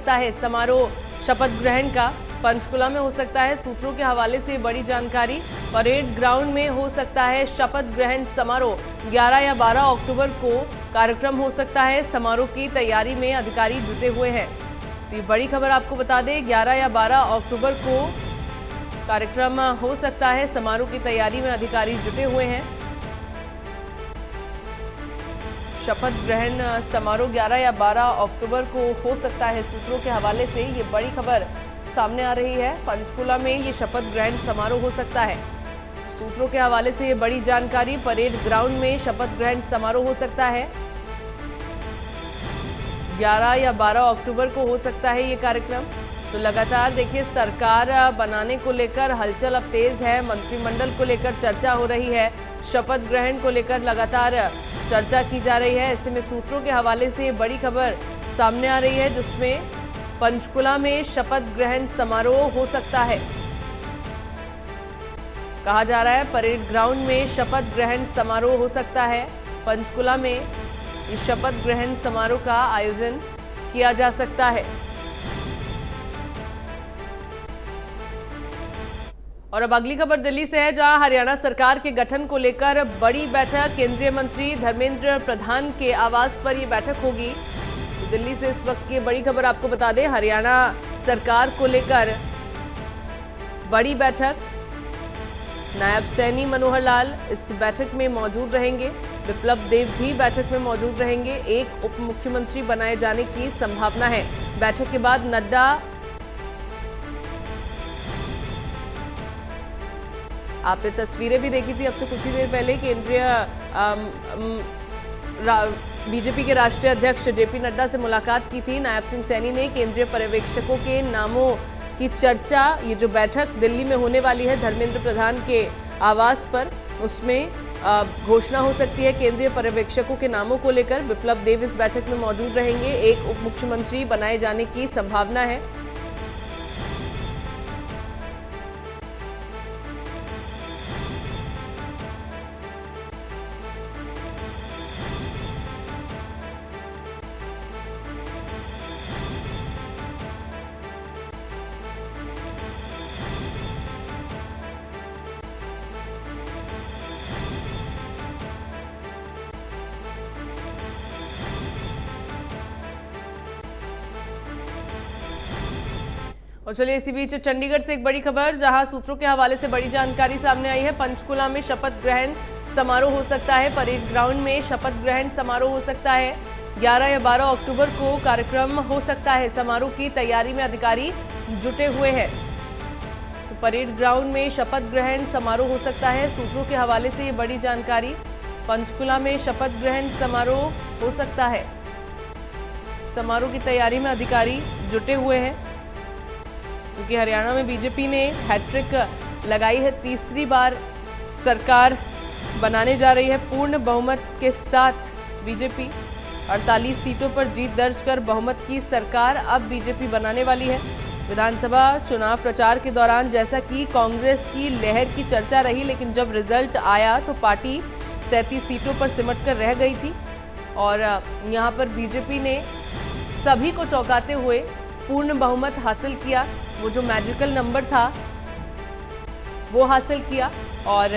सकता है समारोह शपथ ग्रहण का, पंचकुला में हो सकता है। सूत्रों के हवाले से बड़ी जानकारी, परेड ग्राउंड में हो सकता है शपथ ग्रहण समारोह। 11 या 12 अक्टूबर को कार्यक्रम हो सकता है। समारोह की तैयारी में अधिकारी जुटे हुए हैं। तो ये बड़ी खबर आपको बता दें, 11 या 12 अक्टूबर को कार्यक्रम हो सकता है। समारोह की तैयारी में अधिकारी जुटे हुए हैं। शपथ ग्रहण समारोह 11 या 12 अक्टूबर को हो सकता है। सूत्रों के हवाले से ये बड़ी खबर सामने आ रही है। पंचकुला में ये शपथ ग्रहण समारोह हो सकता है। सूत्रों के हवाले से ये बड़ी जानकारी, परेड ग्राउंड में शपथ ग्रहण समारोह हो सकता है। 11 या 12 अक्टूबर को हो सकता है ये कार्यक्रम। तो लगातार देखिए, सरकार बनाने को लेकर हलचल अब तेज है। मंत्रिमंडल को लेकर चर्चा हो रही है। शपथ ग्रहण को लेकर लगातार चर्चा की जा रही है। ऐसे में सूत्रों के हवाले से बड़ी खबर सामने आ रही है, जिसमें पंचकुला में शपथ ग्रहण समारोह हो सकता है। कहा जा रहा है परेड ग्राउंड में शपथ ग्रहण समारोह हो सकता है। पंचकुला में इस शपथ ग्रहण समारोह का आयोजन किया जा सकता है। और अब अगली खबर दिल्ली से है, जहां हरियाणा सरकार के गठन को लेकर बड़ी बैठक। केंद्रीय मंत्री धर्मेंद्र प्रधान के आवास पर यह बैठक होगी। तो दिल्ली से इस वक्त की बड़ी खबर आपको बता दें, हरियाणा सरकार को लेकर बड़ी बैठक। नायब सैनी मनोहर लाल इस बैठक में मौजूद रहेंगे। विप्लव देव भी बैठक में मौजूद रहेंगे। एक उप मुख्यमंत्री बनाए जाने की संभावना है। बैठक के बाद नड्डा, आपने तस्वीरें भी देखी थी अब से कुछ ही देर पहले, केंद्रीय बीजेपी के राष्ट्रीय अध्यक्ष जेपी नड्डा से मुलाकात की थी नायब सिंह सैनी ने। केंद्रीय पर्यवेक्षकों के नामों की चर्चा, ये जो बैठक दिल्ली में होने वाली है धर्मेंद्र प्रधान के आवास पर, उसमें घोषणा हो सकती है केंद्रीय पर्यवेक्षकों के नामों को लेकर। विप्लव देव इस बैठक में मौजूद रहेंगे। एक उप मुख्यमंत्री बनाए जाने की संभावना है। और चलिए इसी बीच चंडीगढ़ से एक बड़ी खबर, जहां सूत्रों के हवाले से बड़ी जानकारी सामने आई है। पंचकुला में शपथ ग्रहण समारोह हो सकता है। परेड ग्राउंड में शपथ ग्रहण समारोह हो सकता है। 11 या 12 अक्टूबर को कार्यक्रम हो सकता है। समारोह की तैयारी में अधिकारी जुटे हुए हैं। तो परेड ग्राउंड में शपथ ग्रहण समारोह हो सकता है। सूत्रों के हवाले से ये बड़ी जानकारी, पंचकुला में शपथ ग्रहण समारोह हो सकता है। समारोह की तैयारी में अधिकारी जुटे हुए हैं, क्योंकि हरियाणा में बीजेपी ने हैट्रिक लगाई है। तीसरी बार सरकार बनाने जा रही है। पूर्ण बहुमत के साथ बीजेपी 48 सीटों पर जीत दर्ज कर बहुमत की सरकार अब बीजेपी बनाने वाली है। विधानसभा चुनाव प्रचार के दौरान जैसा कि कांग्रेस की लहर की चर्चा रही, लेकिन जब रिजल्ट आया तो पार्टी 37 सीटों पर सिमट कर रह गई थी। और यहाँ पर बीजेपी ने सभी को चौंकाते हुए पूर्ण बहुमत हासिल किया। वो जो मैजिकल नंबर था वो हासिल किया और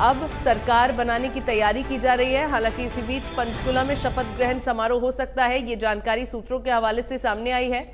अब सरकार बनाने की तैयारी की जा रही है। हालांकि इसी बीच पंचकुला में शपथ ग्रहण समारोह हो सकता है, ये जानकारी सूत्रों के हवाले से सामने आई है।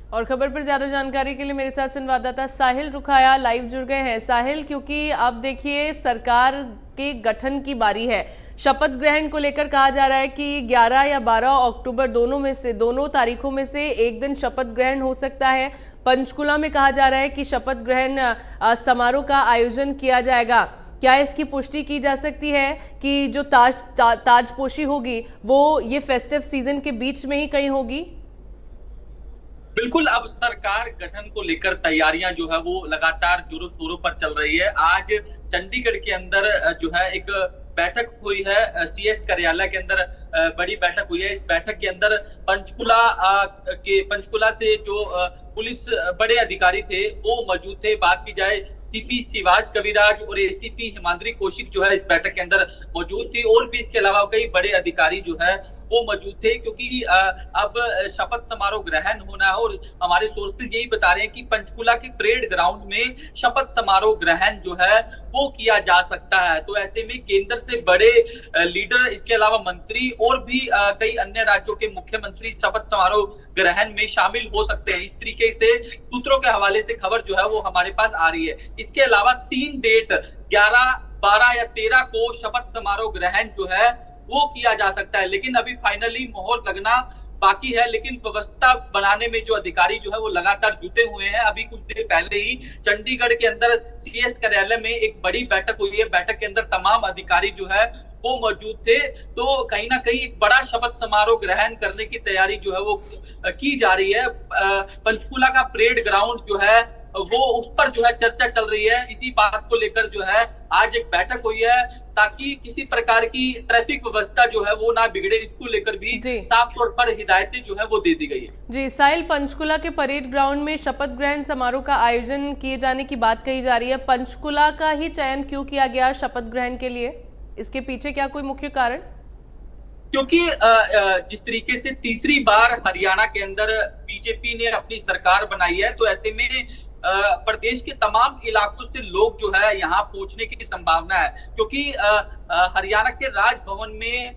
और खबर पर ज्यादा जानकारी के लिए मेरे साथ संवाददाता साहिल रुखाया लाइव जुड़ गए हैं। साहिल, क्योंकि अब देखिए सरकार के गठन की बारी है, शपथ ग्रहण को लेकर कहा जा रहा है कि 11 या 12 अक्टूबर दोनों तारीखों में से एक दिन शपथ ग्रहण हो सकता है। पंचकुला में कहा जा रहा है कि शपथ ग्रहण समारोह का आयोजन किया जाएगा। क्या इसकी पुष्टि की जा सकती है कि जो ताजपोशी होगी वो ये फेस्टिव सीजन के बीच में ही कहीं होगी? बिल्कुल, अब सरकार गठन को लेकर तैयारियां जो है वो लगातार जोरों शोरों पर चल रही है। आज चंडीगढ़ के अंदर जो है एक बैठक हुई है सीएस कार्यालय के अंदर, बड़ी बैठक हुई है। इस बैठक के अंदर पंचकुला से जो पुलिस बड़े अधिकारी थे वो मौजूद थे। बात की जाए सीपी शिवाज कविराज और एसीपी हिमाद्री कौशिक जो है इस बैठक के अंदर मौजूद थी, और भी इसके अलावा कई बड़े अधिकारी जो है वो मौजूद थे, क्योंकि अब शपथ समारोह ग्रहण होना है। और हमारे सोर्सेज यही बता रहे हैं कि पंचकुला के परेड ग्राउंड में शपथ समारोह ग्रहण जो है वो किया जा सकता है। तो ऐसे में केंद्र से बड़े लीडर, इसके अलावा मंत्री और भी कई अन्य राज्यों के मुख्यमंत्री शपथ समारोह ग्रहण में शामिल हो सकते हैं। इस तरीके से सूत्रों के हवाले से खबर जो है वो हमारे पास आ रही है। इसके अलावा 3 डेट 11, 12 या 13 को शपथ समारोह ग्रहण जो है वो किया जा सकता है, लेकिन अभी फाइनली मोहर लगना बाकी है। लेकिन व्यवस्था बनाने में जो अधिकारी जो है वो लगातार जुटे हुए हैं। अभी कुछ देर पहले ही चंडीगढ़ के अंदर सीएस कार्यालय में एक बड़ी बैठक हुई है। बैठक के अंदर तमाम अधिकारी जो है वो मौजूद थे। तो कहीं ना कहीं एक बड़ा शपथ समारोह ग्रहण करने की तैयारी जो है वो की जा रही है। पंचकुला का परेड ग्राउंड जो है वो उस पर जो है चर्चा चल रही है। इसी बात को लेकर जो है आज एक बैठक हुई है, ताकि किसी प्रकार की ट्रैफिक व्यवस्था जो है वो ना बिगड़े। इसको लेकर भी साफ तौर पर हिदायतें जो है वो दे दी गई है। जी साहिल, पंचकुला के परेड ग्राउंड में शपथ ग्रहण समारोह का आयोजन किए जाने की बात कही जा रही है। पंचकुला का ही चयन क्यों किया गया शपथ ग्रहण के लिए? इसके पीछे क्या कोई मुख्य कारण? क्योंकि जिस तरीके से तीसरी बार हरियाणा के अंदर बीजेपी ने अपनी सरकार बनाई है, तो ऐसे में प्रदेश के तमाम इलाकों से लोग जो है यहाँ पहुंचने की संभावना है। क्योंकि हरियाणा के राजभवन में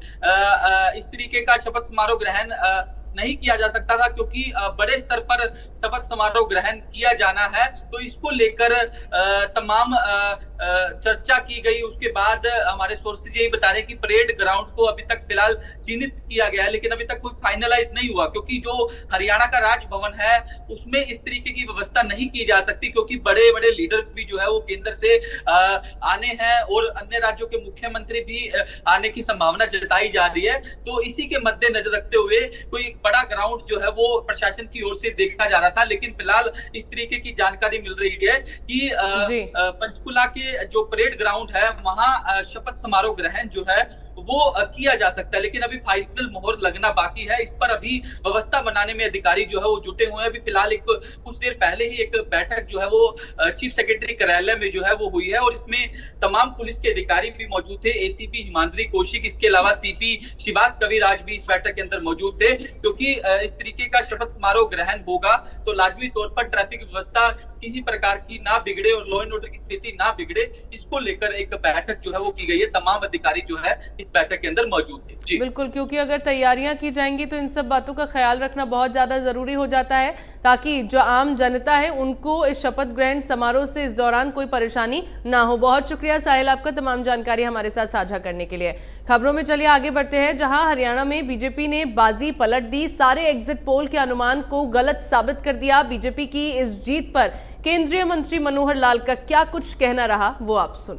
इस तरीके का शपथ समारोह ग्रहण नहीं किया जा सकता था, क्योंकि बड़े स्तर पर शपथ समारोह ग्रहण किया जाना है। तो इसको लेकर तमाम चर्चा की गई। उसके बाद हमारे सोर्सेज यही बता रहे हैं कि परेड ग्राउंड को अभी तक फिलहाल चिन्हित किया गया है, लेकिन अभी तक कोई फाइनलाइज नहीं हुआ, क्योंकि जो हरियाणा का राजभवन है उसमें इस तरीके की व्यवस्था नहीं की जा सकती, क्योंकि बड़े बड़े लीडर भी जो है वो केंद्र से आने हैं और अन्य राज्यों के मुख्यमंत्री भी आने की संभावना जताई जा रही है। तो इसी के मद्देनजर रखते हुए कोई एक बड़ा ग्राउंड जो है वो प्रशासन की ओर से देखा जा रहा था। लेकिन फिलहाल इस तरीके की जानकारी मिल रही है कि पंचकुला के जो परेड ग्राउंड है वहां शपथ समारोह ग्रहण जो है वो किया जा सकता है, लेकिन अभी फाइनल मोहर लगना बाकी है। इस पर अभी व्यवस्था बनाने में अधिकारी जो है वो जुटे हुए हैं। अभी फिलहाल कुछ देर पहले ही एक बैठक जो है वो चीफ सेक्रेटरी कार्यालय में जो है वो हुई है, और इसमें तमाम पुलिस के अधिकारी भी मौजूद थे। एसीपी हिमाद्री कौशिक, इसके अलावा सीपी शिवाज कविराज भी इस बैठक के अंदर मौजूद थे। क्योंकि इस तरीके का शपथ समारोह ग्रहण होगा तो लाजमी तौर पर ट्रैफिक व्यवस्था किसी प्रकार की ना बिगड़े और लॉ एंड ऑर्डर की स्थिति ना बिगड़े, इसको लेकर एक बैठक जो है वो की गई है। तमाम अधिकारी जो है इस बैठक के अंदर मौजूद थे। जी बिल्कुल, क्योंकि अगर तैयारियां की जाएंगी तो इन सब बातों का ख्याल रखना बहुत ज्यादा जरूरी हो जाता है, ताकि जो आम जनता है उनको इस शपथ ग्रहण समारोह से इस दौरान कोई परेशानी ना हो। बहुत शुक्रिया साहिल आपका तमाम जानकारी हमारे साथ साझा करने के लिए। खबरों में चलिए आगे बढ़ते हैं, जहां हरियाणा में बीजेपी ने बाजी पलट दी। सारे एग्जिट पोल के अनुमान को गलत साबित कर दिया। बीजेपी की इस जीत पर केंद्रीय मंत्री मनोहर लाल का क्या कुछ कहना रहा वो आप सुन।